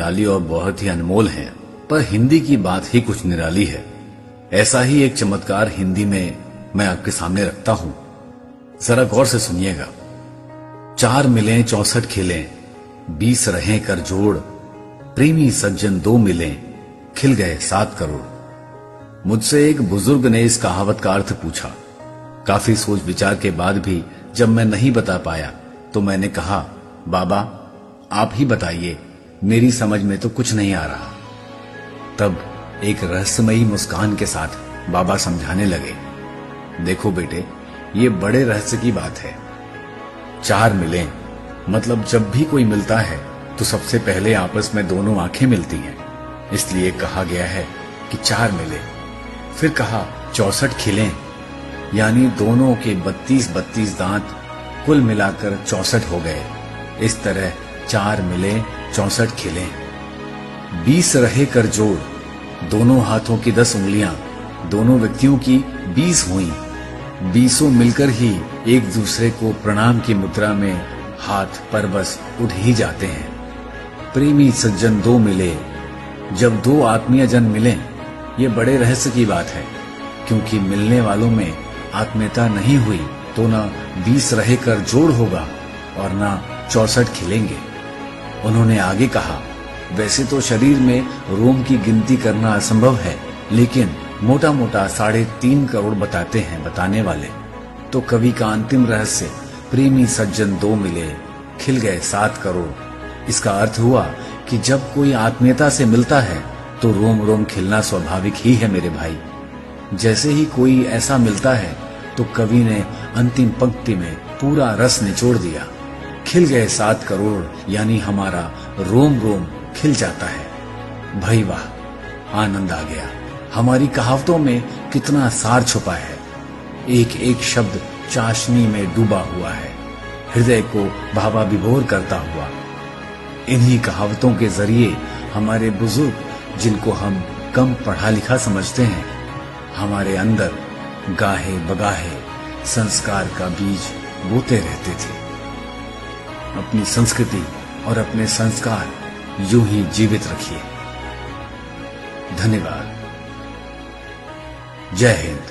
निराली और बहुत ही अनमोल हैं, पर हिंदी की बात ही कुछ निराली है। ऐसा ही एक चमत्कार हिंदी में मैं आपके सामने रखता हूं, जरा गौर से सुनिएगा। 4 मिलें 64 खिलें, 20 रहें कर जोड़, प्रेमी सज्जन 2 मिलें, खिल गए 7 करोड़। मुझसे एक बुजुर्ग ने इस कहावत का अर्थ पूछा। काफी सोच विचार के बाद भी जब मैं नहीं बता पाया तो मैंने कहा, बाबा आप ही बताइए, मेरी समझ में तो कुछ नहीं आ रहा। तब एक रहस्यमयी मुस्कान के साथ बाबा समझाने लगे, देखो बेटे, ये बड़े रहस्य की बात है। 4 मिलें मतलब जब भी कोई मिलता है तो सबसे पहले आपस में दोनों आंखें मिलती हैं, इसलिए कहा गया है कि 4 मिले। फिर कहा 64 खिलें, यानी दोनों के 32 दांत कुल मिलाकर 64 हो गए। इस तरह 4 मिले 64 खिलें। 20 रहे कर जोड़, दोनों हाथों की 10 उंगलियां दोनों व्यक्तियों की 20 हुई। 20 मिलकर ही एक दूसरे को प्रणाम की मुद्रा में हाथ पर बस उठ ही जाते हैं। प्रेमी सज्जन 2 मिले, जब 2 आत्मीय जन मिले, ये बड़े रहस्य की बात है, क्योंकि मिलने वालों में आत्मीयता नहीं हुई तो ना 20 रहे कर जोड़ होगा और ना 64 खिलेंगे। उन्होंने आगे कहा, वैसे तो शरीर में रोम की गिनती करना असंभव है, लेकिन मोटा मोटा 3.5 करोड़ बताते हैं बताने वाले। तो कवि का अंतिम रहस्य, प्रेमी सज्जन 2 मिले, खिल गए 7 करोड़, इसका अर्थ हुआ कि जब कोई आत्मीयता से मिलता है तो रोम रोम खिलना स्वाभाविक ही है मेरे भाई। जैसे ही कोई ऐसा मिलता है तो कवि ने अंतिम पंक्ति में पूरा रस निचोड़ दिया। खिल गए 7 करोड़, यानी हमारा रोम रोम खिल जाता है। भाई वाह, आनंद आ गया। हमारी कहावतों में कितना सार छुपा है। एक एक शब्द चाशनी में डूबा हुआ है, हृदय को भावा विभोर करता हुआ। इन्हीं कहावतों के जरिए हमारे बुजुर्ग, जिनको हम कम पढ़ा लिखा समझते हैं, हमारे अंदर गाहे बगाहे संस्कार का बीज बोते रहते थे। अपनी संस्कृति और अपने संस्कार यूं ही जीवित रखिए। धन्यवाद। जय हिंद।